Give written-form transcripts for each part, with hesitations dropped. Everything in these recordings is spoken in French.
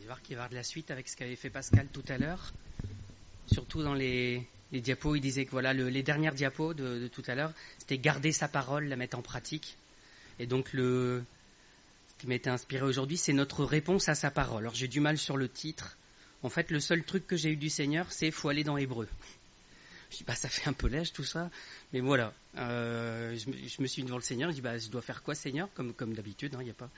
allez voir qu'il va y avoir de la suite avec ce qu'avait fait Pascal tout à l'heure. Surtout dans les diapos, il disait que voilà, les dernières diapos de tout à l'heure, c'était garder sa parole, la mettre en pratique. Et donc ce qui m'a été inspiré aujourd'hui, c'est notre réponse à sa parole. Alors j'ai du mal sur le titre. En fait, le seul truc que j'ai eu du Seigneur, c'est faut aller dans Hébreu. Je dis ça fait un peu lèche tout ça, mais voilà. Je me suis devant le Seigneur, je dis je dois faire quoi, Seigneur, comme d'habitude, il y a pas.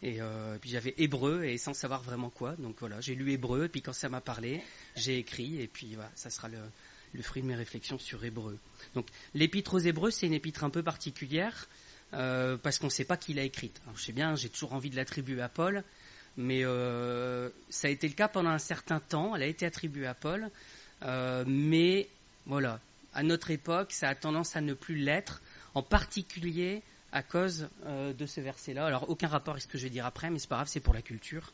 Et puis j'avais Hébreu et sans savoir vraiment quoi, donc voilà, j'ai lu Hébreu et puis quand ça m'a parlé, j'ai écrit et puis voilà, ça sera le fruit de mes réflexions sur Hébreu. Donc l'épître aux Hébreux, c'est une épître un peu particulière parce qu'on ne sait pas qui l'a écrite. Alors, je sais bien, j'ai toujours envie de l'attribuer à Paul, mais ça a été le cas pendant un certain temps. Elle a été attribuée à Paul, mais voilà, à notre époque, ça a tendance à ne plus l'être, en particulier à cause de ce verset-là. Alors, aucun rapport avec ce que je vais dire après, mais c'est pas grave, c'est pour la culture.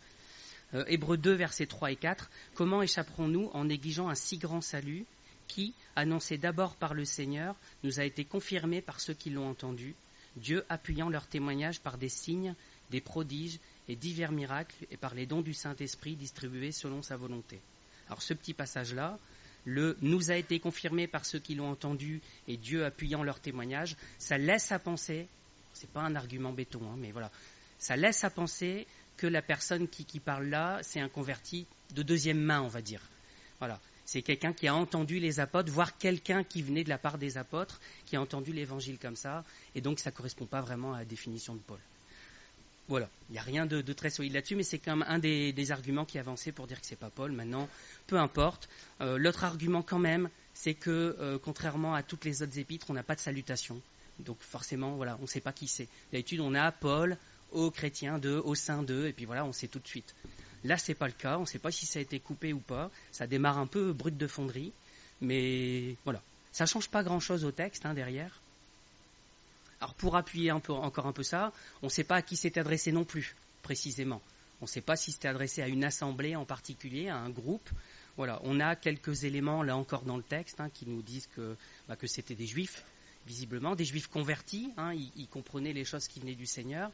Hébreux 2, versets 3 et 4. « Comment échapperons-nous en négligeant un si grand salut qui, annoncé d'abord par le Seigneur, nous a été confirmé par ceux qui l'ont entendu, Dieu appuyant leur témoignage par des signes, des prodiges et divers miracles et par les dons du Saint-Esprit distribués selon sa volonté. » Alors, ce petit passage-là, le « nous a été confirmé par ceux qui l'ont entendu et Dieu appuyant leur témoignage », ça laisse à penser, c'est pas un argument béton, mais voilà, ça laisse à penser que la personne qui parle là, c'est un converti de deuxième main, on va dire. Voilà, c'est quelqu'un qui a entendu les apôtres, voire quelqu'un qui venait de la part des apôtres, qui a entendu l'évangile comme ça, et donc ça ne correspond pas vraiment à la définition de Paul. Voilà, il n'y a rien de très solide là-dessus, mais c'est quand même un des arguments qui est avancé pour dire que c'est pas Paul. Maintenant, peu importe. L'autre argument quand même, c'est que contrairement à toutes les autres épîtres, on n'a pas de salutation. Donc forcément, voilà, on ne sait pas qui c'est. D'habitude, on a Paul aux chrétiens d'eux, au sein d'eux, et puis voilà, on sait tout de suite. Là, c'est pas le cas. On ne sait pas si ça a été coupé ou pas. Ça démarre un peu brut de fonderie, mais voilà, ça change pas grand-chose au texte derrière. Alors pour appuyer encore un peu ça, on ne sait pas à qui c'est adressé non plus, précisément. On ne sait pas si c'était adressé à une assemblée en particulier, à un groupe. Voilà, on a quelques éléments là encore dans le texte qui nous disent que c'était des juifs, visiblement, des juifs convertis, ils comprenaient les choses qui venaient du Seigneur,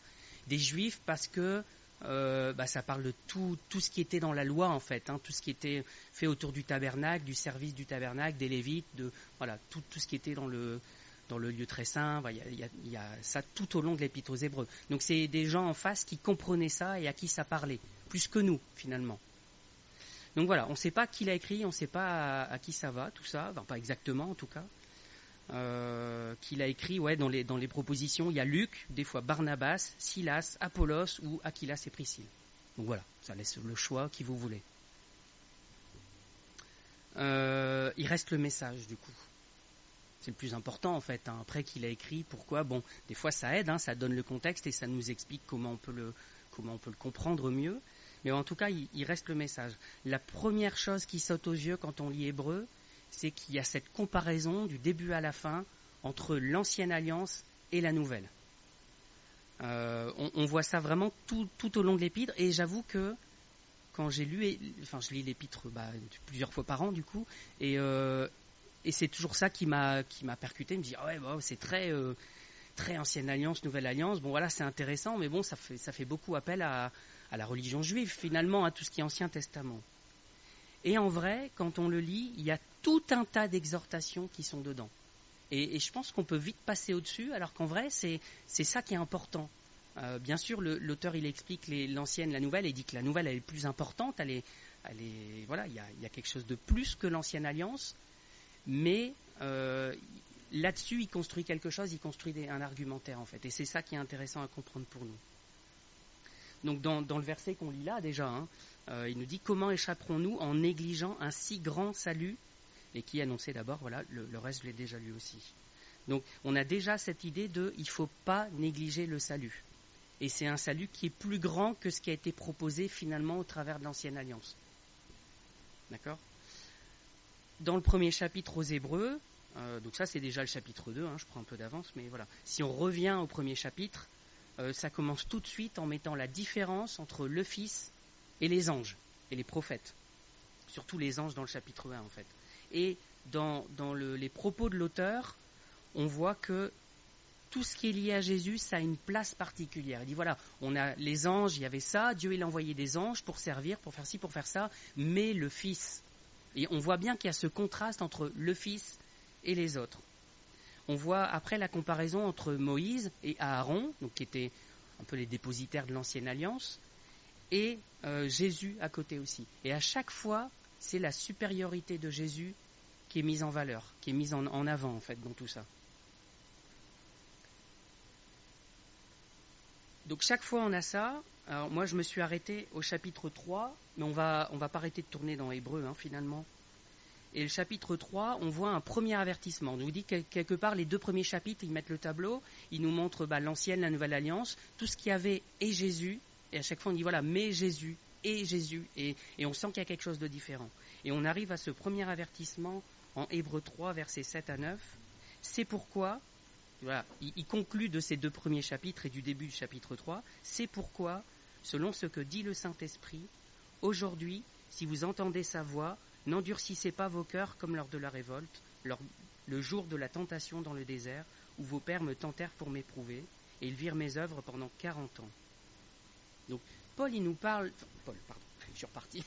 des juifs parce que ça parle de tout ce qui était dans la loi en fait, tout ce qui était fait autour du tabernacle, du service du tabernacle, des Lévites, tout ce qui était dans le lieu très saint, il y a ça tout au long de l'épître aux Hébreux. Donc c'est des gens en face qui comprenaient ça et à qui ça parlait, plus que nous finalement. Donc voilà, on ne sait pas qui l'a écrit, on ne sait pas à qui ça va, tout ça, enfin pas exactement en tout cas. Qui l'a écrit, dans les propositions, il y a Luc, des fois Barnabas, Silas, Apollos ou Aquilas et Priscille. Donc voilà, ça laisse le choix qui vous voulez. Il reste le message du coup. C'est le plus important en fait, après qu'il a écrit, pourquoi, des fois ça aide, ça donne le contexte et ça nous explique comment on peut le comprendre mieux, mais en tout cas il reste le message. La première chose qui saute aux yeux quand on lit Hébreu, c'est qu'il y a cette comparaison du début à la fin entre l'ancienne alliance et la nouvelle. On voit ça vraiment tout au long de l'épître, et j'avoue que quand je lis l'épître plusieurs fois par an du coup, et c'est toujours ça qui m'a percuté. Il me dit c'est très très ancienne alliance, nouvelle alliance. C'est intéressant, mais ça fait beaucoup appel à la religion juive finalement, à tout ce qui est Ancien Testament. Et en vrai, quand on le lit, il y a tout un tas d'exhortations qui sont dedans. Et je pense qu'on peut vite passer au-dessus, alors qu'en vrai, c'est ça qui est important. Bien sûr, l'auteur il explique l'ancienne, la nouvelle, et dit que la nouvelle elle est plus importante. Il y a quelque chose de plus que l'ancienne alliance. Mais là-dessus, il construit quelque chose, il construit un argumentaire en fait. Et c'est ça qui est intéressant à comprendre pour nous. Donc dans le verset qu'on lit là déjà, il nous dit « Comment échapperons-nous en négligeant un si grand salut ?» et qui annonçait d'abord, le reste je l'ai déjà lu aussi. Donc on a déjà cette idée de « il ne faut pas négliger le salut ». Et c'est un salut qui est plus grand que ce qui a été proposé finalement au travers de l'Ancienne Alliance. D'accord ? Dans le premier chapitre aux Hébreux, donc ça c'est déjà le chapitre 2, je prends un peu d'avance, mais voilà. Si on revient au premier chapitre, ça commence tout de suite en mettant la différence entre le Fils et les anges, et les prophètes. Surtout les anges dans le chapitre 1 en fait. Et dans les propos de l'auteur, on voit que tout ce qui est lié à Jésus, ça a une place particulière. Il dit voilà, on a les anges, il y avait ça, Dieu il a envoyé des anges pour servir, pour faire ci, pour faire ça, mais le Fils. Et on voit bien qu'il y a ce contraste entre le Fils et les autres. On voit après la comparaison entre Moïse et Aaron, donc qui étaient un peu les dépositaires de l'ancienne alliance, et Jésus à côté aussi. Et à chaque fois, c'est la supériorité de Jésus qui est mise en valeur, qui est mise en avant en fait dans tout ça. Donc chaque fois on a ça. Alors moi je me suis arrêté au chapitre 3, mais on va pas arrêter de tourner dans Hébreux finalement. Et le chapitre 3, on voit un premier avertissement. On nous dit quelque part, les 2 premiers chapitres, ils mettent le tableau, ils nous montrent l'ancienne, la nouvelle alliance, tout ce qu'il y avait et Jésus. Et à chaque fois on dit voilà, mais Jésus et Jésus. Et on sent qu'il y a quelque chose de différent. Et on arrive à ce premier avertissement en Hébreux 3, versets 7 à 9. C'est pourquoi, voilà, il conclut de ces 2 premiers chapitres et du début du chapitre 3, c'est pourquoi, selon ce que dit le Saint-Esprit, aujourd'hui, si vous entendez sa voix, n'endurcissez pas vos cœurs comme lors de la révolte, le jour de la tentation dans le désert, où vos pères me tentèrent pour m'éprouver, et ils virent mes œuvres pendant 40 ans. Donc, Paul, il nous parle... Paul, pardon, je suis reparti.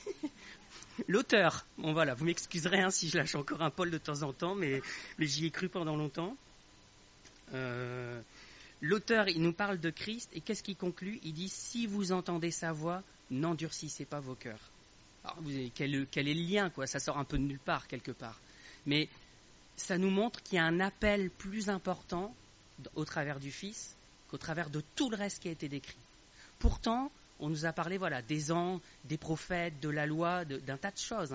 L'auteur, bon voilà, vous m'excuserez si je lâche encore un Paul de temps en temps, mais j'y ai cru pendant longtemps. L'auteur, il nous parle de Christ, et qu'est-ce qu'il conclut ? Il dit, si vous entendez sa voix, n'endurcissez pas vos cœurs. Alors, quel est le lien, quoi ? Ça sort un peu de nulle part, quelque part. Mais ça nous montre qu'il y a un appel plus important au travers du Fils qu'au travers de tout le reste qui a été décrit. Pourtant, on nous a parlé des anges, des prophètes, de la loi, d'un tas de choses.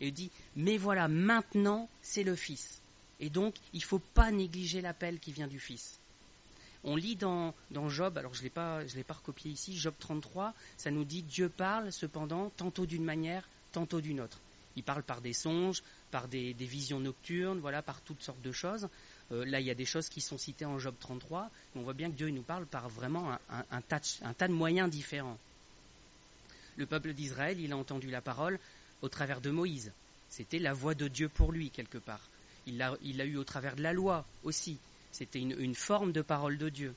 Et il dit, mais voilà, maintenant, c'est le Fils. Et donc, il ne faut pas négliger l'appel qui vient du Fils. On lit dans Job, alors je l'ai pas recopié ici, Job 33, ça nous dit Dieu parle cependant tantôt d'une manière, tantôt d'une autre. Il parle par des songes, par des visions nocturnes, voilà, par toutes sortes de choses. Là, il y a des choses qui sont citées en Job 33, mais on voit bien que Dieu il nous parle par vraiment un tas de moyens différents. Le peuple d'Israël, il a entendu la parole au travers de Moïse. C'était la voix de Dieu pour lui, quelque part. Il l'a eu au travers de la loi aussi. C'était une forme de parole de Dieu.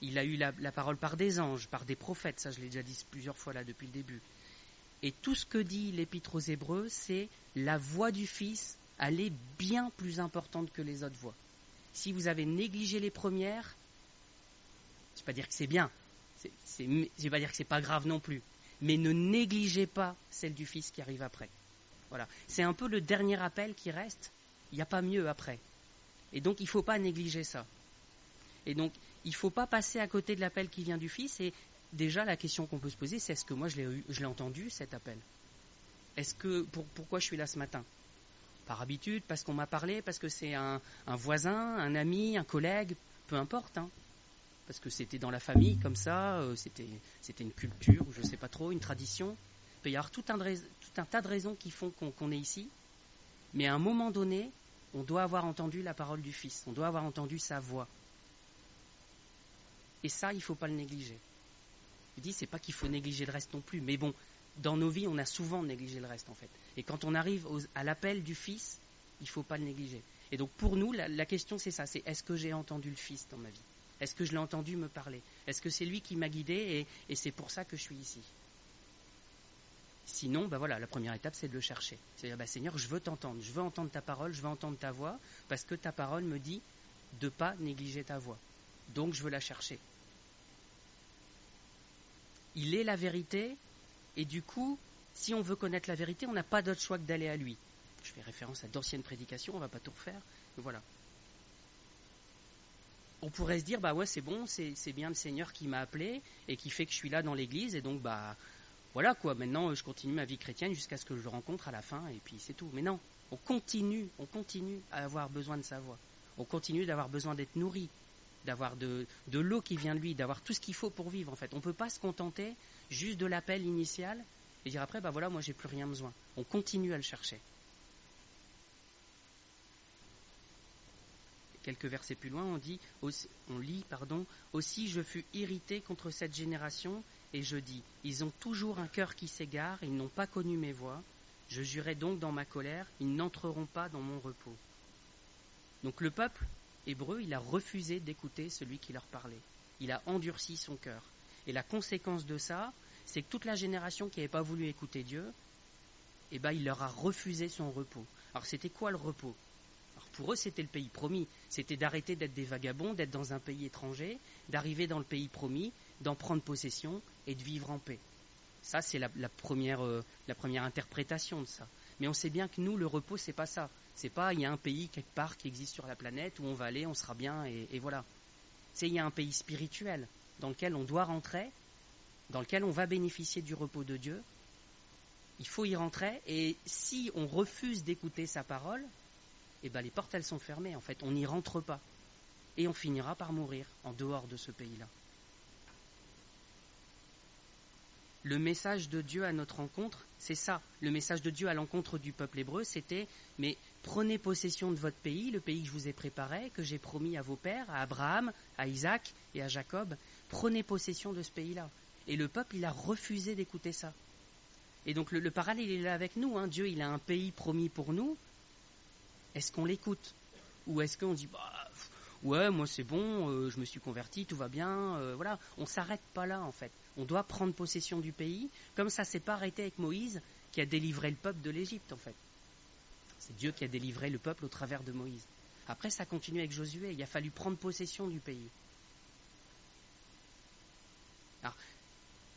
Il a eu la parole par des anges, par des prophètes, ça je l'ai déjà dit plusieurs fois là depuis le début. Et tout ce que dit l'Épître aux Hébreux, c'est la voix du Fils, elle est bien plus importante que les autres voix. Si vous avez négligé les premières, je ne vais pas dire que c'est bien, je ne vais pas dire que c'est pas grave non plus, mais ne négligez pas celle du Fils qui arrive après. Voilà. C'est un peu le dernier appel qui reste, il n'y a pas mieux après. Et donc, il ne faut pas négliger ça. Et donc, il ne faut pas passer à côté de l'appel qui vient du Fils. Et déjà, la question qu'on peut se poser, c'est est-ce que moi, je l'ai entendu, cet appel ? Pourquoi je suis là ce matin ? Par habitude, parce qu'on m'a parlé, parce que c'est un voisin, un ami, un collègue, peu importe. Parce que c'était dans la famille, comme ça, c'était une culture, je ne sais pas trop, une tradition. Il peut y avoir tout un tas de raisons qui font qu'on est ici. Mais à un moment donné, on doit avoir entendu la parole du Fils, on doit avoir entendu sa voix. Et ça, il ne faut pas le négliger. Je dis, c'est pas qu'il faut négliger le reste non plus, mais bon, dans nos vies, on a souvent négligé le reste en fait. Et quand on arrive à l'appel du Fils, il ne faut pas le négliger. Et donc pour nous, la question c'est ça, c'est est-ce que j'ai entendu le Fils dans ma vie ? Est-ce que je l'ai entendu me parler ? Est-ce que c'est lui qui m'a guidé et c'est pour ça que je suis ici ? Sinon, la première étape, c'est de le chercher. C'est-à-dire, Seigneur, je veux t'entendre, je veux entendre ta parole, je veux entendre ta voix, parce que ta parole me dit de ne pas négliger ta voix. Donc, je veux la chercher. Il est la vérité, et du coup, si on veut connaître la vérité, on n'a pas d'autre choix que d'aller à lui. Je fais référence à d'anciennes prédications, on ne va pas tout refaire, mais voilà. On pourrait se dire, c'est bon, c'est bien le Seigneur qui m'a appelé, et qui fait que je suis là dans l'église, et donc, voilà quoi, maintenant je continue ma vie chrétienne jusqu'à ce que je le rencontre à la fin et puis c'est tout. Mais non, on continue à avoir besoin de sa voix. On continue d'avoir besoin d'être nourri, d'avoir de l'eau qui vient de lui, d'avoir tout ce qu'il faut pour vivre en fait. On ne peut pas se contenter juste de l'appel initial et dire après, moi j'ai plus rien besoin. On continue à le chercher. Quelques versets plus loin, on lit, aussi je fus irrité contre cette génération. Et je dis, ils ont toujours un cœur qui s'égare, ils n'ont pas connu mes voies. Je jurai donc dans ma colère, ils n'entreront pas dans mon repos. Donc le peuple, hébreu, il a refusé d'écouter celui qui leur parlait. Il a endurci son cœur. Et la conséquence de ça, c'est que toute la génération qui n'avait pas voulu écouter Dieu, il leur a refusé son repos. Alors c'était quoi le repos? Alors pour eux, c'était le pays promis. C'était d'arrêter d'être des vagabonds, d'être dans un pays étranger, d'arriver dans le pays promis, d'en prendre possession et de vivre en paix. Ça, c'est la première interprétation de ça. Mais on sait bien que nous, le repos, c'est pas ça. C'est pas, il y a un pays quelque part qui existe sur la planète où on va aller, on sera bien et voilà. C'est, il y a un pays spirituel dans lequel on doit rentrer, dans lequel on va bénéficier du repos de Dieu. Il faut y rentrer et si on refuse d'écouter sa parole, les portes, elles sont fermées en fait. On n'y rentre pas. Et on finira par mourir en dehors de ce pays-là. Le message de Dieu à notre rencontre, c'est ça. Le message de Dieu à l'encontre du peuple hébreu, c'était « Mais prenez possession de votre pays, le pays que je vous ai préparé, que j'ai promis à vos pères, à Abraham, à Isaac et à Jacob. Prenez possession de ce pays-là. » Et le peuple, il a refusé d'écouter ça. Et donc le parallèle, il est là avec nous. Hein. Dieu, il a un pays promis pour nous. Est-ce qu'on l'écoute? Ou est-ce qu'on dit ouais, moi c'est bon, je me suis converti, tout va bien, voilà. On s'arrête pas là en fait. On doit prendre possession du pays, comme ça s'est pas arrêté avec Moïse qui a délivré le peuple de l'Égypte en fait. C'est Dieu qui a délivré le peuple au travers de Moïse. Après ça continue avec Josué, il a fallu prendre possession du pays. Alors,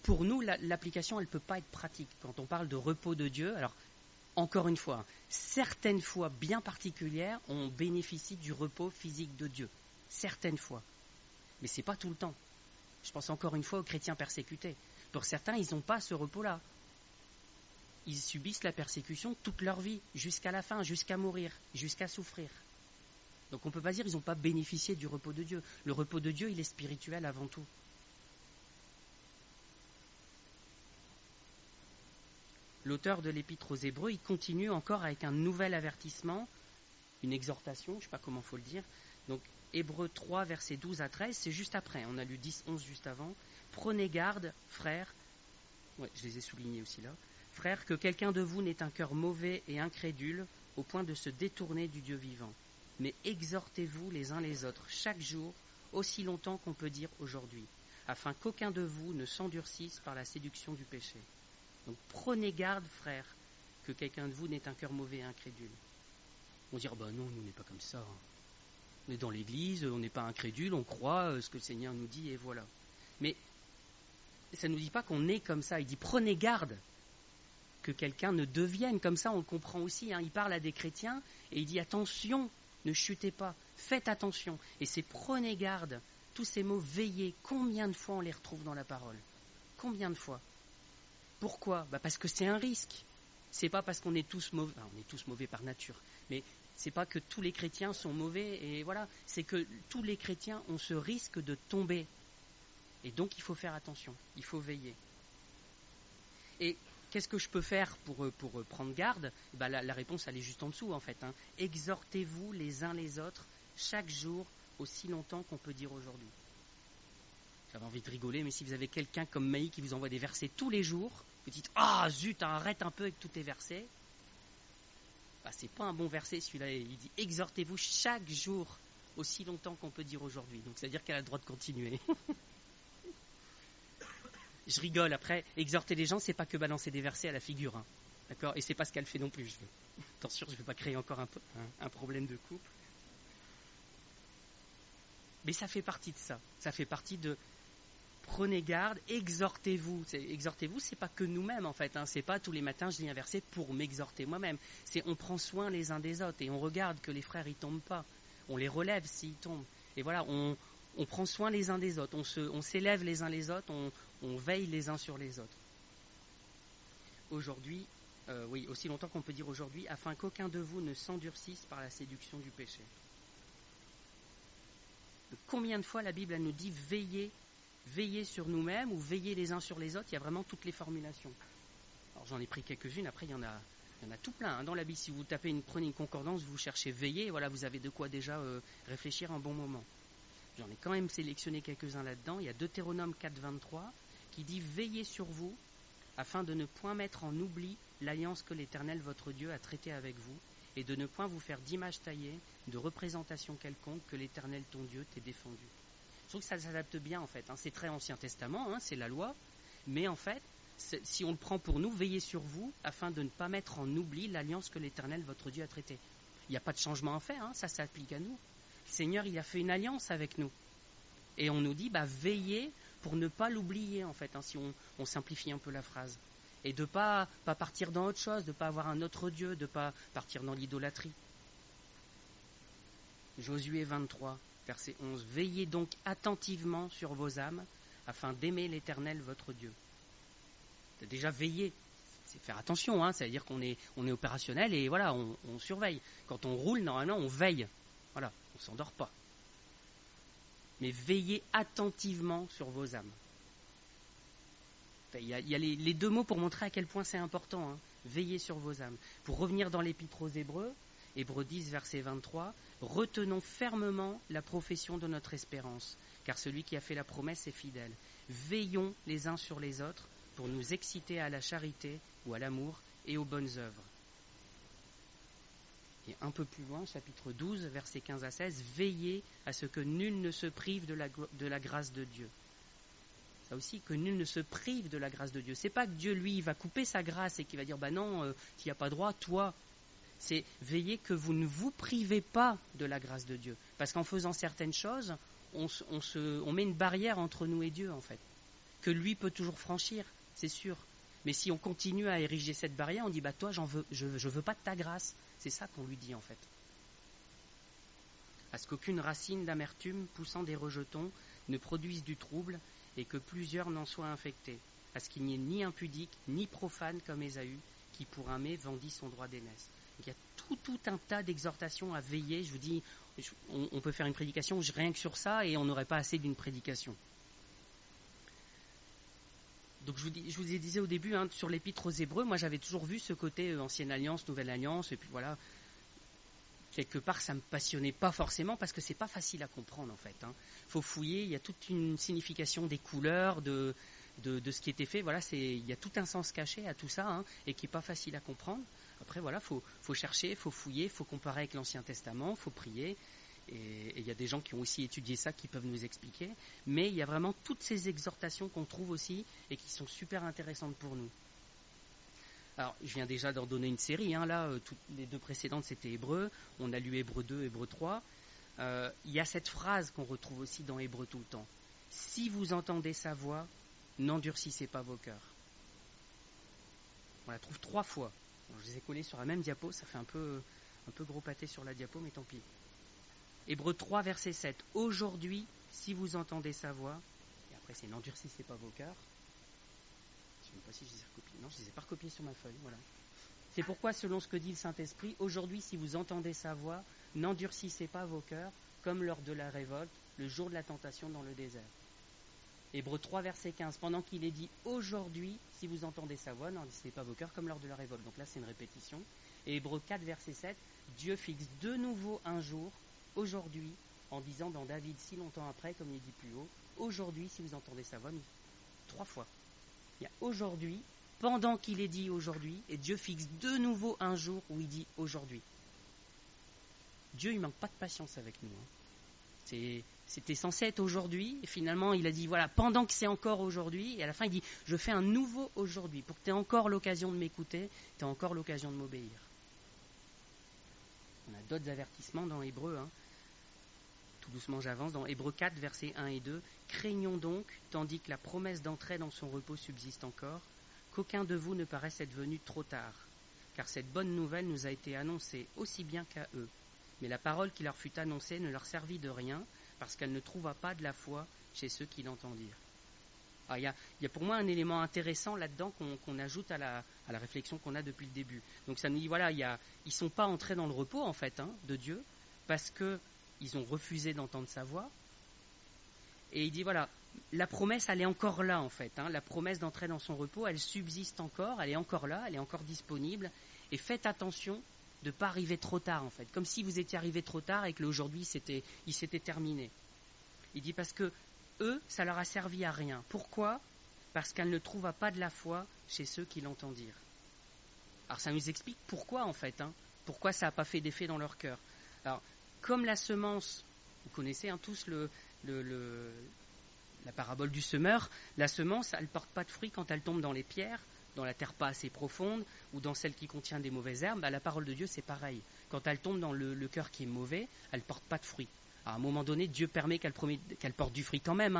pour nous, l'application, elle ne peut pas être pratique. Quand on parle de repos de Dieu, alors encore une fois, certaines fois bien particulières, on bénéficie du repos physique de Dieu. Certaines fois. Mais ce n'est pas tout le temps. Je pense encore une fois aux chrétiens persécutés. Pour certains, ils n'ont pas ce repos-là. Ils subissent la persécution toute leur vie, jusqu'à la fin, jusqu'à mourir, jusqu'à souffrir. Donc on ne peut pas dire qu'ils n'ont pas bénéficié du repos de Dieu. Le repos de Dieu, il est spirituel avant tout. L'auteur de l'Épître aux Hébreux, il continue encore avec un nouvel avertissement, une exhortation, je ne sais pas comment il faut le dire. Donc, Hébreux 3, versets 12 à 13, c'est juste après. On a lu 10, 11 juste avant. Prenez garde, frères, je les ai soulignés aussi là, frères, que quelqu'un de vous n'ait un cœur mauvais et incrédule au point de se détourner du Dieu vivant. Mais exhortez-vous les uns les autres chaque jour, aussi longtemps qu'on peut dire aujourd'hui, afin qu'aucun de vous ne s'endurcisse par la séduction du péché. Donc prenez garde, frères, que quelqu'un de vous n'ait un cœur mauvais et incrédule. On dira, non, nous, on n'est pas comme ça. On est dans l'église, on n'est pas incrédule, on croit ce que le Seigneur nous dit, et voilà. Mais ça ne nous dit pas qu'on est comme ça. Il dit, prenez garde que quelqu'un ne devienne comme ça, on le comprend aussi. Hein. Il parle à des chrétiens, et il dit, attention, ne chutez pas, faites attention. Et c'est prenez garde, tous ces mots, veillez, combien de fois on les retrouve dans la parole? Combien de fois? Pourquoi? Parce que c'est un risque. C'est pas parce qu'on est tous mauvais, on est tous mauvais par nature, mais c'est pas que tous les chrétiens sont mauvais et voilà, c'est que tous les chrétiens ont ce risque de tomber. Et donc il faut faire attention, il faut veiller. Et qu'est-ce que je peux faire pour prendre garde? La réponse elle est juste en dessous en fait. Hein. Exhortez-vous les uns les autres chaque jour aussi longtemps qu'on peut dire aujourd'hui. J'avais envie de rigoler, mais si vous avez quelqu'un comme Maï qui vous envoie des versets tous les jours, vous dites « Ah, zut, arrête un peu avec tous tes versets », c'est pas un bon verset celui-là. Il dit « Exhortez-vous chaque jour aussi longtemps qu'on peut dire aujourd'hui ». Donc c'est-à-dire qu'elle a le droit de continuer. Je rigole, après, exhorter les gens, c'est pas que balancer des versets à la figure. Hein. D'accord? Et c'est pas ce qu'elle fait non plus. Attention, je ne vais pas créer encore un problème de couple. Mais ça fait partie de ça. Ça fait partie de... Prenez garde, exhortez-vous. Exhortez-vous, c'est pas que nous-mêmes en fait. Hein. C'est pas tous les matins je lis un verset pour m'exhorter moi-même. C'est on prend soin les uns des autres et on regarde que les frères ils tombent pas. On les relève s'ils tombent. Et voilà, on prend soin les uns des autres. On s'élève les uns les autres. On veille les uns sur les autres. Aujourd'hui, aussi longtemps qu'on peut dire aujourd'hui, afin qu'aucun de vous ne s'endurcisse par la séduction du péché. Combien de fois la Bible elle nous dit veiller sur nous-mêmes ou veiller les uns sur les autres? Il y a vraiment toutes les formulations. Alors j'en ai pris quelques-unes, après il y en a tout plein. Hein. Dans la Bible, si vous prenez une concordance, vous cherchez veiller, voilà, vous avez de quoi déjà réfléchir un bon moment. J'en ai quand même sélectionné quelques-uns là-dedans. Il y a Deutéronome 4, 23 qui dit « Veillez sur vous, afin de ne point mettre en oubli l'alliance que l'Éternel votre Dieu a traitée avec vous, et de ne point vous faire d'image taillée, de représentation quelconque, que l'Éternel ton Dieu t'ait défendu. Je trouve que ça s'adapte bien en fait. C'est très Ancien Testament, c'est la loi, mais en fait, si on le prend pour nous, veillez sur vous afin de ne pas mettre en oubli l'alliance que l'Éternel votre Dieu a traitée. Il n'y a pas de changement à faire, ça s'applique à nous. Le Seigneur, il a fait une alliance avec nous. Et on nous dit, veillez pour ne pas l'oublier en fait, si on simplifie un peu la phrase. Et de ne pas partir dans autre chose, de ne pas avoir un autre Dieu, de ne pas partir dans l'idolâtrie. Josué 23, verset 11. Veillez donc attentivement sur vos âmes, afin d'aimer l'Éternel votre Dieu. Déjà veiller, c'est faire attention, c'est-à-dire qu'on est opérationnel et voilà, on surveille. Quand on roule, normalement, on veille. Voilà, on ne s'endort pas. Mais veillez attentivement sur vos âmes. Il y a les deux mots pour montrer à quel point c'est important. Veillez sur vos âmes. Pour revenir dans l'Épître aux Hébreux, Hébreux 10, verset 23, retenons fermement la profession de notre espérance, car celui qui a fait la promesse est fidèle. Veillons les uns sur les autres pour nous exciter à la charité ou à l'amour et aux bonnes œuvres. Et un peu plus loin, chapitre 12, versets 15 à 16, veillez à ce que nul ne se prive de la grâce de Dieu. Ça aussi, que nul ne se prive de la grâce de Dieu. C'est pas que Dieu, lui, va couper sa grâce et qu'il va dire, non, tu n'y as pas droit, toi. C'est veiller que vous ne vous privez pas de la grâce de Dieu. Parce qu'en faisant certaines choses, on met une barrière entre nous et Dieu, en fait. Que lui peut toujours franchir, c'est sûr. Mais si on continue à ériger cette barrière, on dit, toi, je veux pas de ta grâce. C'est ça qu'on lui dit, en fait. À ce qu'aucune racine d'amertume poussant des rejetons ne produise du trouble, et que plusieurs n'en soient infectés, à ce qu'il n'y ait ni impudique, ni profane comme Ésaü, qui pour un mets vendit son droit d'aînesse. Donc il y a tout un tas d'exhortations à veiller. Je vous dis, on peut faire une prédication rien que sur ça, et on n'aurait pas assez d'une prédication. Donc je vous disais au début, sur l'Épître aux Hébreux, moi j'avais toujours vu ce côté Ancienne Alliance, Nouvelle Alliance, et puis voilà, quelque part ça me passionnait pas forcément parce que c'est pas facile à comprendre en fait. Faut fouiller, il y a toute une signification des couleurs, de ce qui était fait. Voilà, il y a tout un sens caché à tout ça, et qui est pas facile à comprendre. Après voilà, faut chercher, faut fouiller, faut comparer avec l'Ancien Testament, faut prier. Et il y a des gens qui ont aussi étudié ça, qui peuvent nous expliquer. Mais il y a vraiment toutes ces exhortations qu'on trouve aussi et qui sont super intéressantes pour nous. Alors, je viens déjà d'en donner une série. Toutes les deux précédentes, c'était Hébreux. On a lu Hébreux 2, Hébreux 3. Il y a cette phrase qu'on retrouve aussi dans Hébreux tout le temps. Si vous entendez sa voix, n'endurcissez pas vos cœurs. On la trouve 3 fois. Alors, je les ai collés sur la même diapo. Ça fait un peu gros pâté sur la diapo, mais tant pis. Hébreux 3, verset 7. Aujourd'hui, si vous entendez sa voix, et après c'est n'endurcissez pas vos cœurs. Je ne sais pas si je les ai recopiés. Non, je ne les ai pas recopiés sur ma feuille. Voilà. C'est pourquoi, selon ce que dit le Saint-Esprit, aujourd'hui, si vous entendez sa voix, n'endurcissez pas vos cœurs, comme lors de la révolte, le jour de la tentation dans le désert. Hébreux 3, verset 15. Pendant qu'il est dit aujourd'hui, si vous entendez sa voix, n'endurcissez pas vos cœurs, comme lors de la révolte. Donc là, c'est une répétition. Et Hébreux 4, verset 7. Dieu fixe de nouveau un jour, aujourd'hui, en disant dans David si longtemps après, comme il dit plus haut, aujourd'hui, si vous entendez sa voix, 3 fois. Il y a aujourd'hui, pendant qu'il est dit aujourd'hui, et Dieu fixe de nouveau un jour où il dit aujourd'hui. Dieu, il ne manque pas de patience avec nous. C'était censé être aujourd'hui, et finalement, il a dit, voilà, pendant que c'est encore aujourd'hui, et à la fin, il dit, je fais un nouveau aujourd'hui, pour que tu aies encore l'occasion de m'écouter, tu aies encore l'occasion de m'obéir. On a d'autres avertissements dans Hébreux, Tout doucement j'avance, dans Hébreux 4, versets 1 et 2. Craignons donc, tandis que la promesse d'entrer dans son repos subsiste encore, qu'aucun de vous ne paraisse être venu trop tard, car cette bonne nouvelle nous a été annoncée aussi bien qu'à eux. Mais la parole qui leur fut annoncée ne leur servit de rien, parce qu'elle ne trouva pas de la foi chez ceux qui l'entendirent. Il y a pour moi un élément intéressant là-dedans qu'on ajoute à la réflexion qu'on a depuis le début. Donc ça nous dit, voilà, ils ne sont pas entrés dans le repos, en fait, de Dieu, parce qu'ils ont refusé d'entendre sa voix. Et il dit, voilà, la promesse, elle est encore là, en fait. La promesse d'entrer dans son repos, elle subsiste encore, elle est encore là, elle est encore disponible. Et faites attention de ne pas arriver trop tard, en fait. Comme si vous étiez arrivé trop tard et que l'aujourd'hui, il s'était terminé. Il dit, parce que eux, ça leur a servi à rien. Pourquoi ? Parce qu'elle ne trouva pas de la foi chez ceux qui l'entendirent. Alors ça nous explique pourquoi, en fait. Pourquoi ça n'a pas fait d'effet dans leur cœur? Alors, comme la semence, vous connaissez tous la parabole du semeur, la semence, elle ne porte pas de fruits quand elle tombe dans les pierres, dans la terre pas assez profonde, ou dans celle qui contient des mauvaises herbes. La parole de Dieu, c'est pareil. Quand elle tombe dans le cœur qui est mauvais, elle ne porte pas de fruits. Alors, à un moment donné, Dieu permet qu'elle porte du fruit quand même,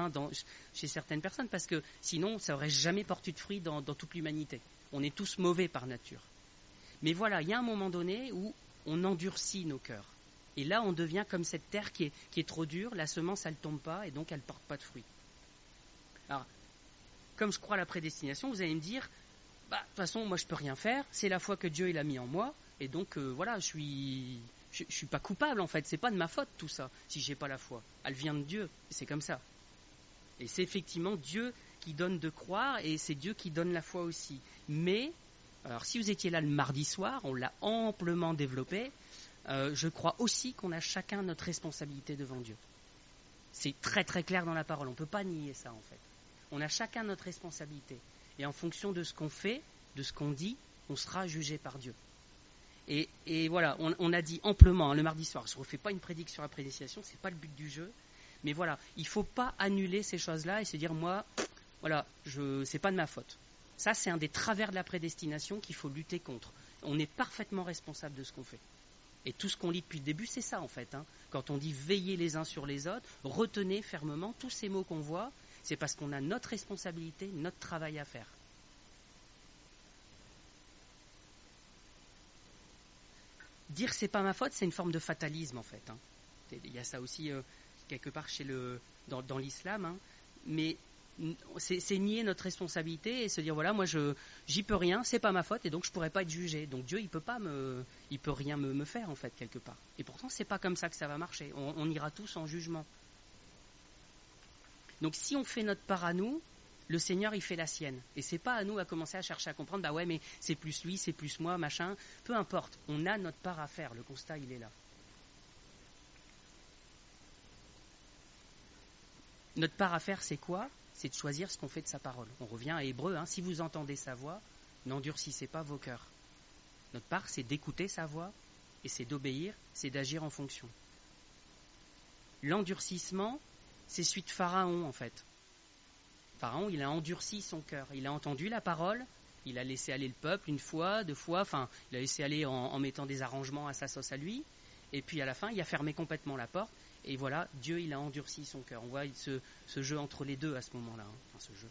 chez certaines personnes, parce que sinon, ça n'aurait jamais porté de fruits dans toute l'humanité. On est tous mauvais par nature. Mais voilà, il y a un moment donné où on endurcit nos cœurs. Et là, on devient comme cette terre qui est trop dure, la semence, elle ne tombe pas, et donc elle ne porte pas de fruits. Alors, comme je crois à la prédestination, vous allez me dire, de toute façon, moi, je ne peux rien faire, c'est la foi que Dieu il a mis en moi, et donc, voilà, je suis pas coupable, en fait, c'est pas de ma faute, tout ça, si j'ai pas la foi. Elle vient de Dieu, c'est comme ça. Et c'est effectivement Dieu qui donne de croire, et c'est Dieu qui donne la foi aussi. Mais, alors si vous étiez là le mardi soir, on l'a amplement développé, je crois aussi qu'on a chacun notre responsabilité devant Dieu. C'est très très clair dans la parole, on ne peut pas nier ça en fait. On a chacun notre responsabilité. Et en fonction de ce qu'on fait, de ce qu'on dit, on sera jugé par Dieu. Et voilà, on a dit amplement le mardi soir, je ne refais pas une prédiction sur la prédestination, ce n'est pas le but du jeu, mais voilà, il ne faut pas annuler ces choses-là et se dire, moi, voilà, c'est pas de ma faute. Ça, c'est un des travers de la prédestination qu'il faut lutter contre. On est parfaitement responsable de ce qu'on fait. Et tout ce qu'on lit depuis le début, c'est ça en fait. Quand on dit veiller les uns sur les autres, retenez fermement tous ces mots qu'on voit, c'est parce qu'on a notre responsabilité, notre travail à faire. Dire c'est pas ma faute, c'est une forme de fatalisme en fait. Il y a ça aussi quelque part dans l'islam, mais c'est nier notre responsabilité et se dire voilà, moi j'y peux rien, c'est pas ma faute et donc je pourrais pas être jugé. Donc Dieu il peut rien me faire en fait quelque part. Et pourtant c'est pas comme ça que ça va marcher. On ira tous en jugement. Donc si on fait notre part à nous, le Seigneur il fait la sienne. Et c'est pas à nous à commencer à chercher à comprendre, bah ouais mais c'est plus lui, c'est plus moi, machin. Peu importe, on a notre part à faire, le constat il est là. Notre part à faire c'est quoi? C'est de choisir ce qu'on fait de sa parole. On revient à Hébreux, si vous entendez sa voix, n'endurcissez pas vos cœurs. Notre part c'est d'écouter sa voix et c'est d'obéir, c'est d'agir en fonction. L'endurcissement, c'est celui de Pharaon en fait. Pharaon, il a endurci son cœur. Il a entendu la parole, il a laissé aller le peuple une fois, deux fois, il a laissé aller en mettant des arrangements à sa sauce à lui, et puis à la fin, il a fermé complètement la porte, et voilà, Dieu, il a endurci son cœur. On voit ce jeu entre les deux à ce moment-là, ce jeu.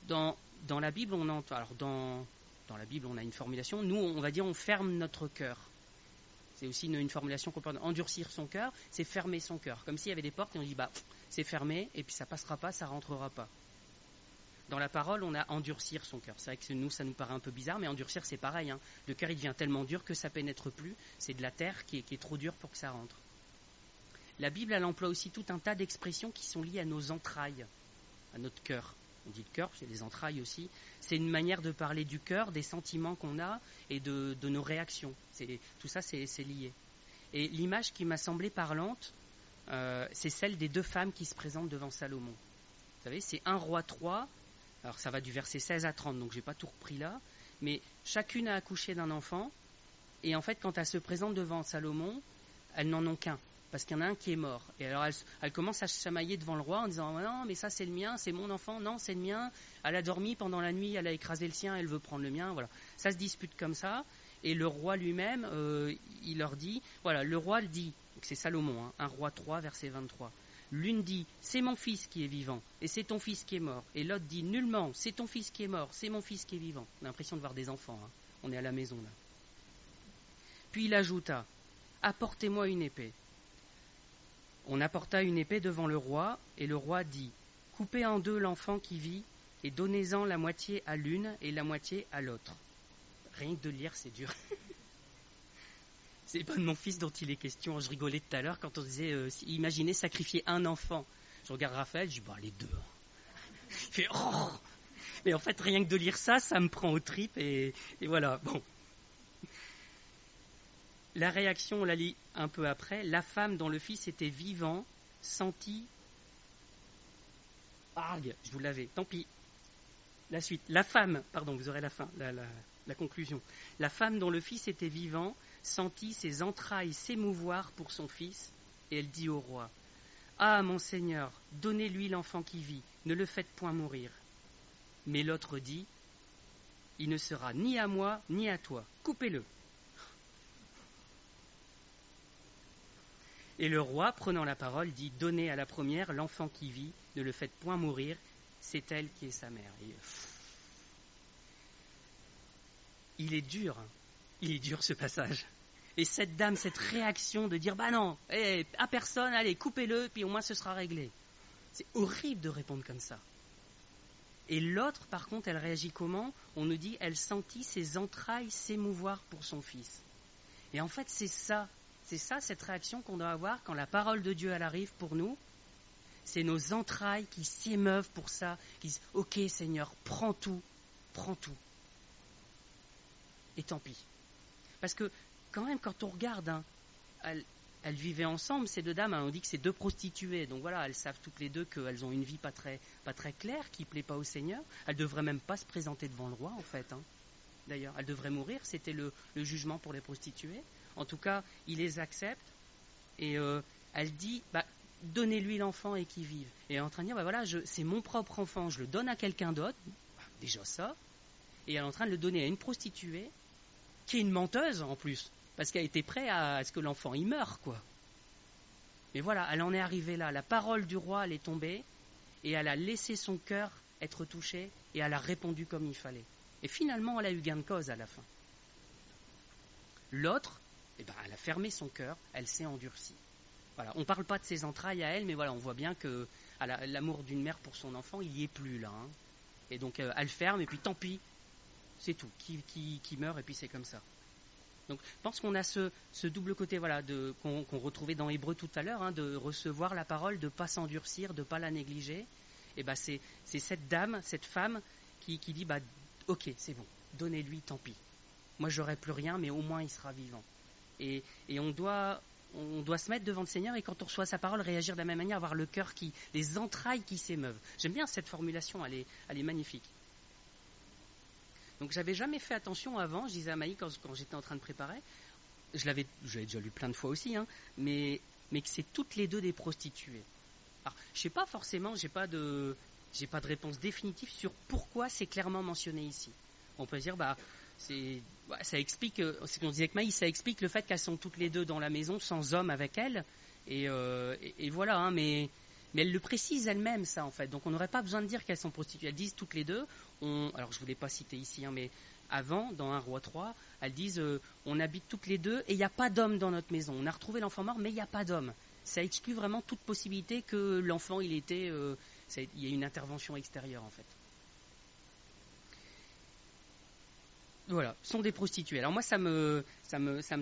Dans la Bible, dans la Bible, on a une formulation, nous, on va dire, on ferme notre cœur. C'est aussi une formulation qu'on peut endurcir son cœur, c'est fermer son cœur. Comme s'il y avait des portes et on dit, c'est fermé, et puis ça passera pas, ça rentrera pas. Dans la parole, on a endurcir son cœur. C'est vrai que nous, ça nous paraît un peu bizarre, mais endurcir, c'est pareil. Le cœur, il devient tellement dur que ça pénètre plus. C'est de la terre qui est trop dure pour que ça rentre. La Bible, elle emploie aussi tout un tas d'expressions qui sont liées à nos entrailles, à notre cœur. On dit le cœur, c'est les entrailles aussi. C'est une manière de parler du cœur, des sentiments qu'on a et de nos réactions. Tout ça, c'est lié. Et l'image qui m'a semblé parlante, c'est celle des deux femmes qui se présentent devant Salomon. Vous savez, c'est 1 Roi 3, alors ça va du verset 16 à 30, donc je n'ai pas tout repris là, mais chacune a accouché d'un enfant, et en fait, quand elles se présentent devant Salomon, elles n'en ont qu'un, parce qu'il y en a un qui est mort. Et alors, elles commencent à se chamailler devant le roi en disant « Non, mais ça c'est le mien, c'est mon enfant, non, c'est le mien. Elle a dormi pendant la nuit, elle a écrasé le sien, elle veut prendre le mien. » Voilà. Ça se dispute comme ça, et le roi lui-même, il leur dit, voilà, le roi le dit, c'est Salomon, 1 Roi 3, verset 23. L'une dit, c'est mon fils qui est vivant, et c'est ton fils qui est mort. Et l'autre dit, nullement, c'est ton fils qui est mort, c'est mon fils qui est vivant. On a l'impression de voir des enfants, on est à la maison là. Puis il ajouta, apportez-moi une épée. On apporta une épée devant le roi, et le roi dit, coupez en deux l'enfant qui vit, et donnez-en la moitié à l'une et la moitié à l'autre. Rien que de lire, c'est dur. C'est pas de mon fils dont il est question. Je rigolais tout à l'heure quand on disait imaginez sacrifier un enfant. Je regarde Raphaël, je dis les deux. Il fait oh. Mais en fait, rien que de lire ça, ça me prend aux tripes et voilà. Bon. La réaction, on la lit un peu après. La femme dont le fils était vivant sentit. Argue, je vous l'avais. Tant pis. la suite. La femme, pardon, vous aurez la fin, la conclusion. La femme dont le fils était vivant sentit ses entrailles s'émouvoir pour son fils, et elle dit au roi, « Ah, mon Seigneur, donnez-lui l'enfant qui vit, ne le faites point mourir. » Mais l'autre dit, « Il ne sera ni à moi, ni à toi, coupez-le. » Et le roi, prenant la parole, dit, « Donnez à la première l'enfant qui vit, ne le faites point mourir, c'est elle qui est sa mère. » Il est dur ce passage. Et cette dame, cette réaction de dire, bah non, à personne, allez, coupez-le, puis au moins ce sera réglé. C'est horrible de répondre comme ça. Et l'autre, par contre, elle réagit comment? On nous dit, elle sentit ses entrailles s'émouvoir pour son fils. Et en fait, c'est ça cette réaction qu'on doit avoir quand la parole de Dieu, elle arrive pour nous. C'est nos entrailles qui s'émeuvent pour ça, qui disent, ok Seigneur, prends tout. Et tant pis. Parce que, quand même, quand on regarde, elles vivaient ensemble, ces deux dames, on dit que c'est deux prostituées, donc voilà, elles savent toutes les deux qu'elles ont une vie pas très claire, qui ne plaît pas au Seigneur. Elles ne devraient même pas se présenter devant le roi, en fait. D'ailleurs, elles devraient mourir, c'était le jugement pour les prostituées. En tout cas, il les accepte, et elle dit, donnez-lui l'enfant et qu'il vive. Et elle est en train de dire, voilà, c'est mon propre enfant, je le donne à quelqu'un d'autre, déjà ça, et elle est en train de le donner à une prostituée, qui est une menteuse en plus, parce qu'elle était prête à ce que l'enfant y meure, quoi. Mais voilà, elle en est arrivée là. La parole du roi, elle est tombée, et elle a laissé son cœur être touché, et elle a répondu comme il fallait. Et finalement, elle a eu gain de cause à la fin. L'autre, elle a fermé son cœur, elle s'est endurcie. Voilà, on ne parle pas de ses entrailles à elle, mais voilà, on voit bien que l'amour d'une mère pour son enfant, il n'y est plus là. Et donc, elle ferme, et puis tant pis, c'est tout, qui meurt, et puis c'est comme ça. Donc, je pense qu'on a ce double côté, voilà, qu'on retrouvait dans Hébreux tout à l'heure, de recevoir la parole, de ne pas s'endurcir, de ne pas la négliger. Et c'est cette dame, cette femme, qui dit, ok, c'est bon, donnez-lui, tant pis. Moi, j'aurai plus rien, mais au moins il sera vivant. Et on doit se mettre devant le Seigneur, et quand on reçoit sa parole, réagir de la même manière, avoir le cœur les entrailles qui s'émeuvent. J'aime bien cette formulation, elle est magnifique. Donc j'avais jamais fait attention avant, je disais à Maï quand j'étais en train de préparer, j'avais déjà lu plein de fois aussi, mais que c'est toutes les deux des prostituées. Alors je sais pas forcément, j'ai pas de réponse définitive sur pourquoi c'est clairement mentionné ici. On peut dire ça explique, c'est ce qu'on disait avec Maï, ça explique le fait qu'elles sont toutes les deux dans la maison sans homme avec elles, et voilà, mais elles le précisent elles-mêmes, ça, en fait. Donc on n'aurait pas besoin de dire qu'elles sont prostituées. Elles disent toutes les deux, alors je ne voulais pas citer ici, mais avant, dans 1 Roi 3, elles disent, on habite toutes les deux et il n'y a pas d'homme dans notre maison. On a retrouvé l'enfant mort, mais il n'y a pas d'homme. Ça exclut vraiment toute possibilité que l'enfant, il y ait une intervention extérieure, en fait. Voilà, sont des prostituées. Alors moi, ça me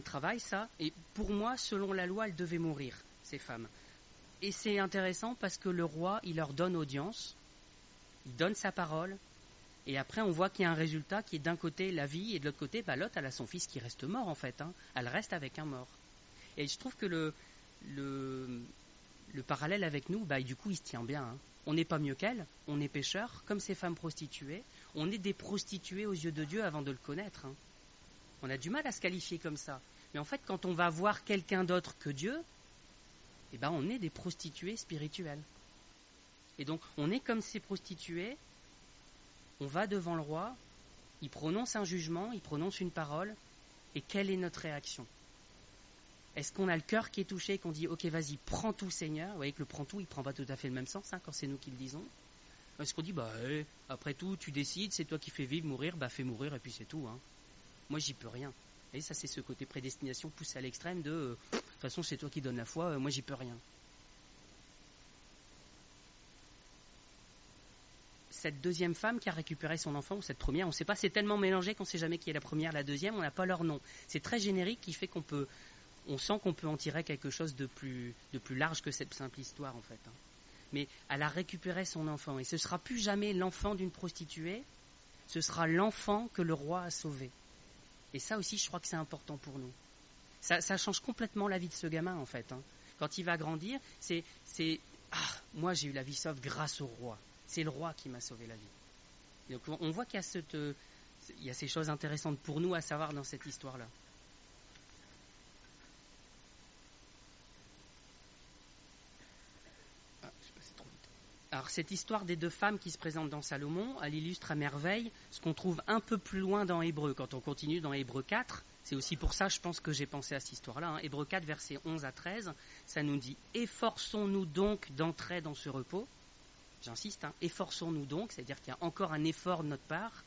travaille, ça. Et pour moi, selon la loi, elles devaient mourir, ces femmes. Et c'est intéressant parce que le roi, il leur donne audience, il donne sa parole, et après on voit qu'il y a un résultat qui est d'un côté la vie, et de l'autre côté, l'autre, elle a son fils qui reste mort en fait. Elle reste avec un mort. Et je trouve que le parallèle avec nous, du coup, il se tient bien. On n'est pas mieux qu'elle, on est pécheurs, comme ces femmes prostituées. On est des prostituées aux yeux de Dieu avant de le connaître. On a du mal à se qualifier comme ça. Mais en fait, quand on va voir quelqu'un d'autre que Dieu, on est des prostituées spirituelles. Et donc, on est comme ces prostituées, on va devant le roi, il prononce un jugement, il prononce une parole, et quelle est notre réaction? Est-ce qu'on a le cœur qui est touché, qu'on dit, ok, vas-y, prends tout, Seigneur? Vous voyez que le prends tout, il ne prend pas tout à fait le même sens, quand c'est nous qui le disons. Est-ce qu'on dit, après tout, tu décides, c'est toi qui fais vivre, mourir, fais mourir, et puis c'est tout. Moi, j'y peux rien. Et ça, c'est ce côté prédestination poussé à l'extrême de toute façon, c'est toi qui donnes la foi, moi, j'y peux rien. Cette deuxième femme qui a récupéré son enfant, ou cette première, on ne sait pas, c'est tellement mélangé qu'on ne sait jamais qui est la première, la deuxième, on n'a pas leur nom. C'est très générique qui fait on sent qu'on peut en tirer quelque chose de plus large que cette simple histoire, en fait. Mais elle a récupéré son enfant, et ce ne sera plus jamais l'enfant d'une prostituée, ce sera l'enfant que le roi a sauvé. Et ça aussi, je crois que c'est important pour nous. Ça change complètement la vie de ce gamin, en fait. Quand il va grandir, moi j'ai eu la vie sauve grâce au roi. C'est le roi qui m'a sauvé la vie. Donc on voit qu'il y a ces choses intéressantes pour nous à savoir dans cette histoire-là. Alors cette histoire des deux femmes qui se présentent dans Salomon, elle illustre à merveille ce qu'on trouve un peu plus loin dans Hébreux. Quand on continue dans Hébreux 4, c'est aussi pour ça, je pense, que j'ai pensé à cette histoire-là. Hébreux 4, versets 11 à 13, ça nous dit « Efforçons-nous donc d'entrer dans ce repos ». J'insiste, efforçons-nous donc, c'est-à-dire qu'il y a encore un effort de notre part,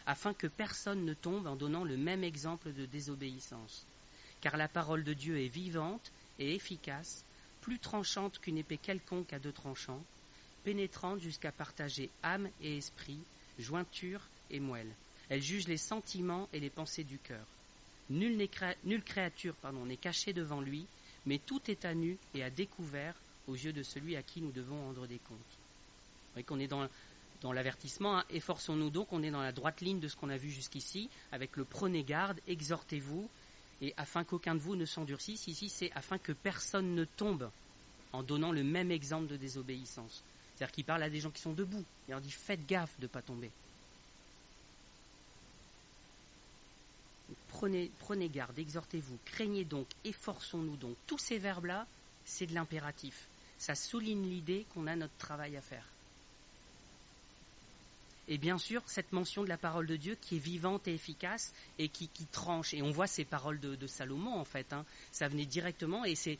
afin que personne ne tombe en donnant le même exemple de désobéissance. Car la parole de Dieu est vivante et efficace, plus tranchante qu'une épée quelconque à deux tranchants, pénétrante jusqu'à partager âme et esprit, jointure et moelle. Elle juge les sentiments et les pensées du cœur. Nulle créature n'est cachée devant lui, mais tout est à nu et à découvert aux yeux de celui à qui nous devons rendre des comptes. Vous voyez qu'on est dans l'avertissement, efforçons-nous donc, on est dans la droite ligne de ce qu'on a vu jusqu'ici, avec le prenez garde, exhortez-vous, et afin qu'aucun de vous ne s'endurcisse, ici c'est afin que personne ne tombe en donnant le même exemple de désobéissance. C'est-à-dire qu'il parle à des gens qui sont debout. Il leur dit faites gaffe de ne pas tomber. Prenez garde, exhortez-vous, craignez donc, efforçons-nous donc. Tous ces verbes-là, c'est de l'impératif. Ça souligne l'idée qu'on a notre travail à faire. Et bien sûr, cette mention de la parole de Dieu qui est vivante et efficace et qui tranche. Et on voit ces paroles de Salomon, en fait. Ça venait directement et c'est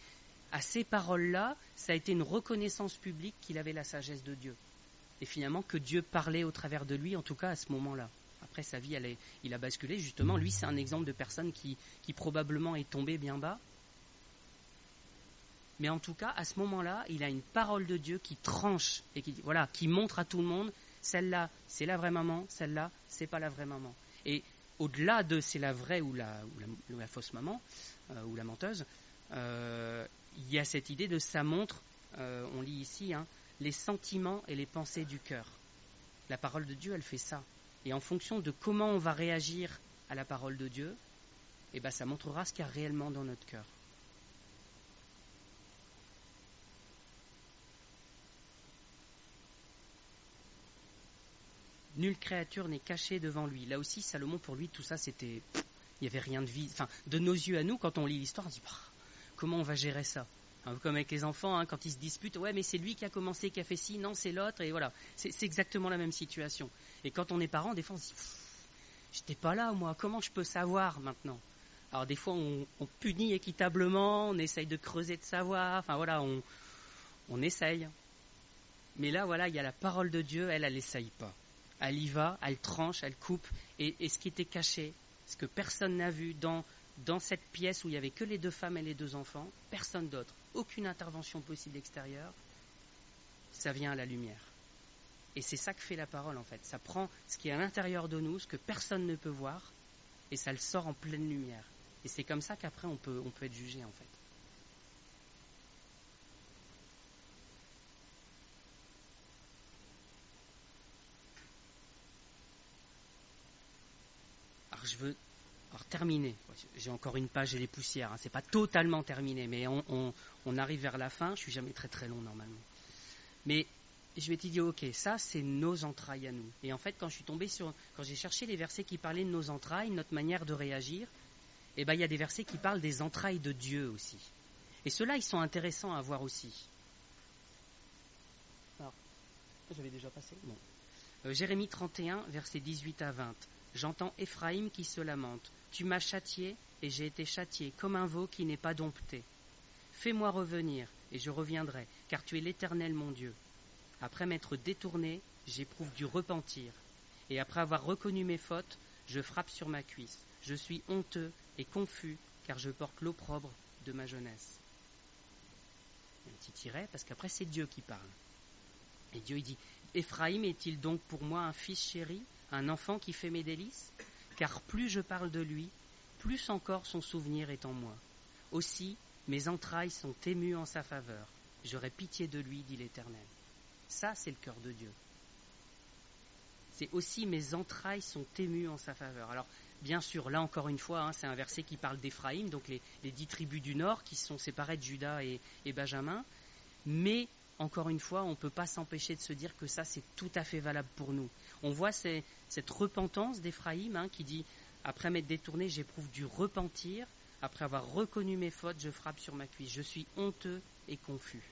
à ces paroles-là, ça a été une reconnaissance publique qu'il avait la sagesse de Dieu. Et finalement, que Dieu parlait au travers de lui, en tout cas à ce moment-là. Après, sa vie, il a basculé. Justement, lui, c'est un exemple de personne qui probablement est tombée bien bas. Mais en tout cas, à ce moment-là, il a une parole de Dieu qui tranche et qui montre à tout le monde, celle-là, c'est la vraie maman, celle-là, c'est pas la vraie maman. Et au-delà de c'est la vraie ou la fausse maman, ou la menteuse, il y a cette idée de ça montre, on lit ici, les sentiments et les pensées du cœur. La parole de Dieu, elle fait ça. Et en fonction de comment on va réagir à la parole de Dieu, ça montrera ce qu'il y a réellement dans notre cœur. Nulle créature n'est cachée devant lui. Là aussi, Salomon, pour lui, tout ça, c'était... Il n'y avait rien de vide. Enfin, de nos yeux à nous, quand on lit l'histoire, on se dit, comment on va gérer ça ? Comme avec les enfants, quand ils se disputent, ouais, mais c'est lui qui a commencé, qui a fait ci, non, c'est l'autre, et voilà. C'est exactement la même situation. Et quand on est parent, des fois, on se dit, j'étais pas là, moi, comment je peux savoir maintenant ? Alors, des fois, on punit équitablement, on essaye de creuser, de savoir, enfin, voilà, on essaye. Mais là, voilà, il y a la parole de Dieu, elle essaye pas. Elle y va, elle tranche, elle coupe, et ce qui était caché, ce que personne n'a vu dans cette pièce où il n'y avait que les deux femmes et les deux enfants, personne d'autre, aucune intervention possible extérieure, ça vient à la lumière. Et c'est ça que fait la parole, en fait. Ça prend ce qui est à l'intérieur de nous, ce que personne ne peut voir, et ça le sort en pleine lumière. Et c'est comme ça qu'après on peut être jugé, en fait. Alors terminer, j'ai encore une page et les poussières, c'est pas totalement terminé, mais on arrive vers la fin, je suis jamais très très long normalement. Mais je m'étais dit, ok, ça c'est nos entrailles à nous. Et en fait, quand j'ai cherché les versets qui parlaient de nos entrailles, notre manière de réagir, il y a des versets qui parlent des entrailles de Dieu aussi. Et ceux-là, ils sont intéressants à voir aussi. Alors, j'avais déjà passé ? Bon. Jérémie 31, versets 18 à 20. J'entends Éphraïm qui se lamente. Tu m'as châtié, et j'ai été châtié, comme un veau qui n'est pas dompté. Fais-moi revenir, et je reviendrai, car tu es l'Éternel mon Dieu. Après m'être détourné, j'éprouve du repentir. Et après avoir reconnu mes fautes, je frappe sur ma cuisse. Je suis honteux et confus, car je porte l'opprobre de ma jeunesse. Un petit tiret, parce qu'après c'est Dieu qui parle. Et Dieu il dit, Éphraïm est-il donc pour moi un fils chéri, un enfant qui fait mes délices ? Car plus je parle de lui, plus encore son souvenir est en moi. Aussi, mes entrailles sont émues en sa faveur. J'aurai pitié de lui, dit l'Éternel. Ça, c'est le cœur de Dieu. C'est aussi mes entrailles sont émues en sa faveur. Alors, bien sûr, là encore une fois, c'est un verset qui parle d'Éphraïm, donc les 10 tribus du Nord qui sont séparées de Juda et Benjamin. Mais encore une fois, on ne peut pas s'empêcher de se dire que ça, c'est tout à fait valable pour nous. On voit cette repentance d'Éphraïm qui dit « Après m'être détourné, j'éprouve du repentir. Après avoir reconnu mes fautes, je frappe sur ma cuisse. Je suis honteux et confus. »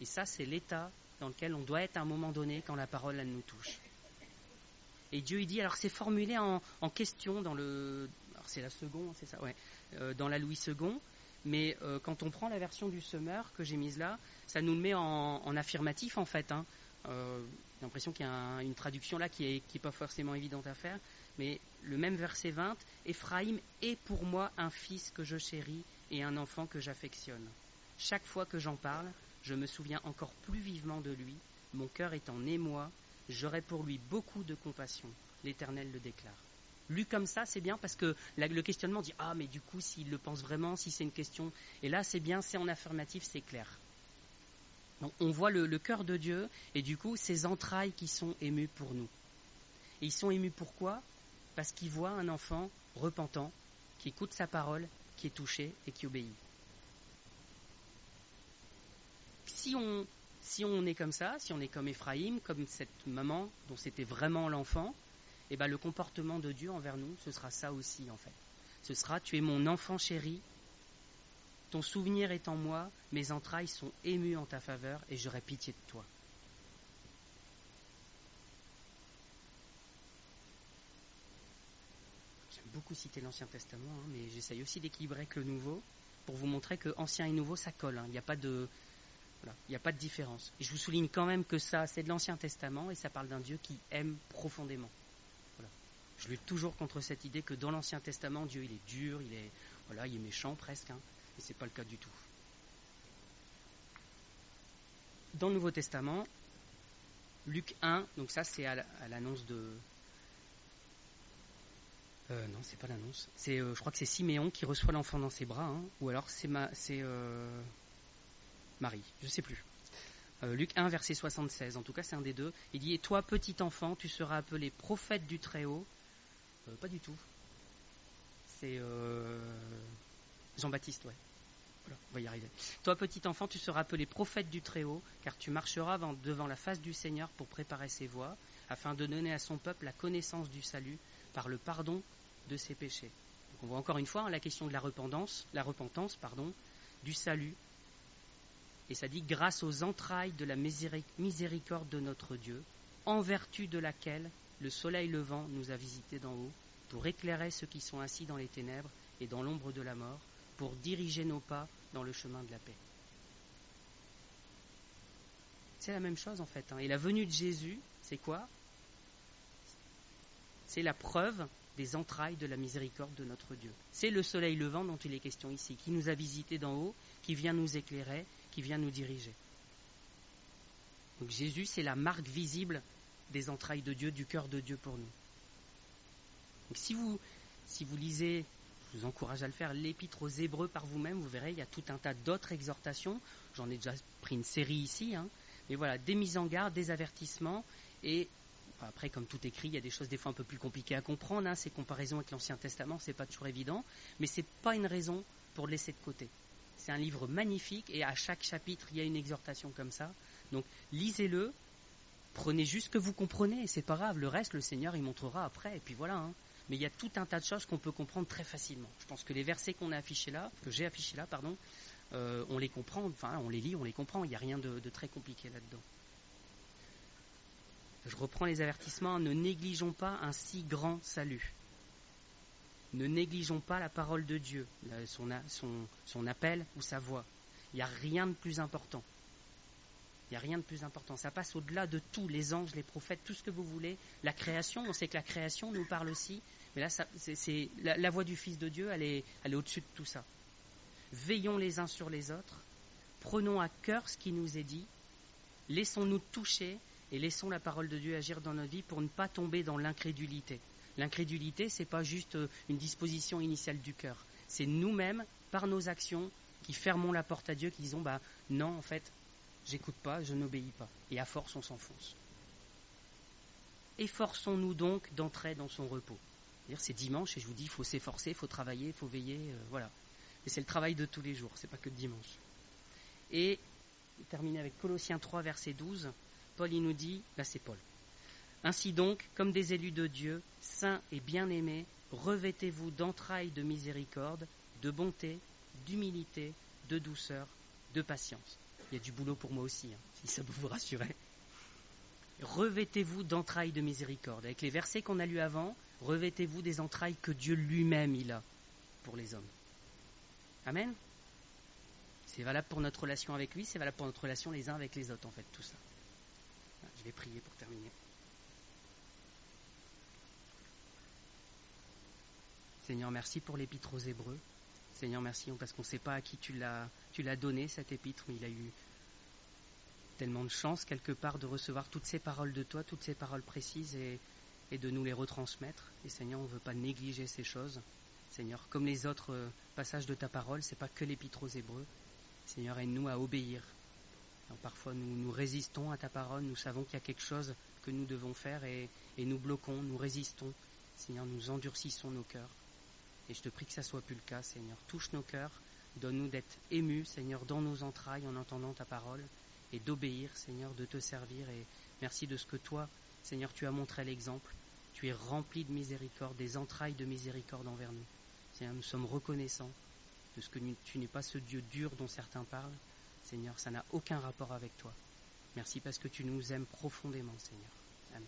Et ça, c'est l'état dans lequel on doit être à un moment donné quand la parole, elle nous touche. Et Dieu, il dit, alors c'est formulé en question dans le... Alors c'est la seconde, c'est ça, ouais, dans la Louis II, mais quand on prend la version du Semeur que j'ai mise là, ça nous le met en affirmatif en fait. J'ai l'impression qu'il y a une traduction là qui est pas forcément évidente à faire, mais le même verset 20, « Éphraïm est pour moi un fils que je chéris et un enfant que j'affectionne. Chaque fois que j'en parle, je me souviens encore plus vivement de lui, mon cœur est en émoi, j'aurai pour lui beaucoup de compassion. L'Éternel le déclare. » Lu comme ça, c'est bien parce que le questionnement dit « Ah, mais du coup, s'il le pense vraiment, si c'est une question... » Et là, c'est bien, c'est en affirmatif, c'est clair. Donc, on voit le cœur de Dieu et du coup, ses entrailles qui sont émues pour nous. Et ils sont émus pourquoi ? Parce qu'ils voient un enfant repentant, qui écoute sa parole, qui est touché et qui obéit. Si on est comme ça, si on est comme Éphraïm, comme cette maman dont c'était vraiment l'enfant, et ben le comportement de Dieu envers nous, ce sera ça aussi en fait. Ce sera, tu es mon enfant chéri, ton souvenir est en moi, mes entrailles sont émues en ta faveur et j'aurai pitié de toi. J'aime beaucoup citer l'Ancien Testament, mais j'essaye aussi d'équilibrer avec le Nouveau pour vous montrer que Ancien et Nouveau ça colle, il n'y a pas de... Voilà, il n'y a pas de différence. Et je vous souligne quand même que ça, c'est de l'Ancien Testament et ça parle d'un Dieu qui aime profondément. Voilà. Je lutte toujours contre cette idée que dans l'Ancien Testament, Dieu il est dur, il est méchant presque, et c'est pas le cas du tout. Dans le Nouveau Testament, Luc 1, donc ça c'est à l'annonce de... non, c'est pas l'annonce. Je crois que c'est Siméon qui reçoit l'enfant dans ses bras, ou alors c'est Marie, je ne sais plus. Luc 1, verset 76, en tout cas c'est un des deux. Il dit « Et toi, petit enfant, tu seras appelé prophète du Très-Haut. » Pas du tout. C'est Jean-Baptiste, ouais. Voilà, on va y arriver. « Toi, petit enfant, tu seras appelé prophète du Très-Haut, car tu marcheras devant la face du Seigneur pour préparer ses voies, afin de donner à son peuple la connaissance du salut par le pardon de ses péchés. » Donc on voit encore une fois la question de la repentance, du salut. Et ça dit « grâce aux entrailles de la miséricorde de notre Dieu, en vertu de laquelle le soleil levant nous a visités d'en haut, pour éclairer ceux qui sont assis dans les ténèbres et dans l'ombre de la mort, pour diriger nos pas dans le chemin de la paix. » C'est la même chose en fait. Et la venue de Jésus, c'est quoi ? C'est la preuve des entrailles de la miséricorde de notre Dieu. C'est le soleil levant dont il est question ici, qui nous a visités d'en haut, qui vient nous éclairer, qui vient nous diriger. Donc Jésus, c'est la marque visible des entrailles de Dieu, du cœur de Dieu pour nous. Donc si vous lisez, je vous encourage à le faire, l'épître aux Hébreux par vous-même, vous verrez, il y a tout un tas d'autres exhortations. J'en ai déjà pris une série ici, mais voilà, des mises en garde, des avertissements, et après, comme tout écrit, il y a des choses des fois un peu plus compliquées à comprendre, ces comparaisons avec l'Ancien Testament, c'est pas toujours évident, mais c'est pas une raison pour le laisser de côté. C'est un livre magnifique et à chaque chapitre, il y a une exhortation comme ça. Donc, lisez-le, prenez juste ce que vous comprenez, et c'est pas grave, le reste, le Seigneur, il montrera après, et puis voilà. Mais il y a tout un tas de choses qu'on peut comprendre très facilement. Je pense que les versets que j'ai affichés là, on les comprend, on les lit, on les comprend, il n'y a rien de très compliqué là-dedans. Je reprends les avertissements, ne négligeons pas un si grand salut. Ne négligeons pas la parole de Dieu, son appel ou sa voix. Il n'y a rien de plus important. Il n'y a rien de plus important. Ça passe au-delà de tout, les anges, les prophètes, tout ce que vous voulez. La création, on sait que la création nous parle aussi. Mais là, c'est la voix du Fils de Dieu, elle est au-dessus de tout ça. Veillons les uns sur les autres. Prenons à cœur ce qui nous est dit. Laissons-nous toucher et laissons la parole de Dieu agir dans notre vie pour ne pas tomber dans l'incrédulité. L'incrédulité, ce n'est pas juste une disposition initiale du cœur. C'est nous-mêmes, par nos actions, qui fermons la porte à Dieu, qui disons « non, en fait, j'écoute pas, je n'obéis pas. » Et à force, on s'enfonce. Efforçons-nous donc d'entrer dans son repos. C'est-à-dire, c'est dimanche et je vous dis, il faut s'efforcer, il faut travailler, il faut veiller, voilà. Et c'est le travail de tous les jours, c'est pas que de dimanche. Et terminer avec Colossiens 3, verset 12. Paul, il nous dit, là c'est Paul. Ainsi donc, comme des élus de Dieu, saints et bien-aimés, revêtez-vous d'entrailles de miséricorde, de bonté, d'humilité, de douceur, de patience. Il y a du boulot pour moi aussi, si ça peut vous rassurer. Revêtez-vous d'entrailles de miséricorde. Avec les versets qu'on a lus avant, revêtez-vous des entrailles que Dieu lui-même il a pour les hommes. Amen. C'est valable pour notre relation avec lui, c'est valable pour notre relation les uns avec les autres, en fait, tout ça. Je vais prier pour terminer. Seigneur, merci pour l'épître aux Hébreux. Seigneur, merci parce qu'on ne sait pas à qui tu l'as donné, cette épître, mais il a eu tellement de chance, quelque part, de recevoir toutes ces paroles de toi, toutes ces paroles précises et de nous les retransmettre. Et Seigneur, on ne veut pas négliger ces choses. Seigneur, comme les autres passages de ta parole, ce n'est pas que l'épître aux Hébreux. Seigneur, aide-nous à obéir. Alors, parfois, nous résistons à ta parole, nous savons qu'il y a quelque chose que nous devons faire et nous bloquons, nous résistons. Seigneur, nous endurcissons nos cœurs. Et je te prie que ça ne soit plus le cas, Seigneur. Touche nos cœurs, donne-nous d'être émus, Seigneur, dans nos entrailles en entendant ta parole et d'obéir, Seigneur, de te servir. Et merci de ce que toi, Seigneur, tu as montré l'exemple. Tu es rempli de miséricorde, des entrailles de miséricorde envers nous. Seigneur, nous sommes reconnaissants de ce que tu n'es pas ce Dieu dur dont certains parlent. Seigneur, ça n'a aucun rapport avec toi. Merci parce que tu nous aimes profondément, Seigneur. Amen.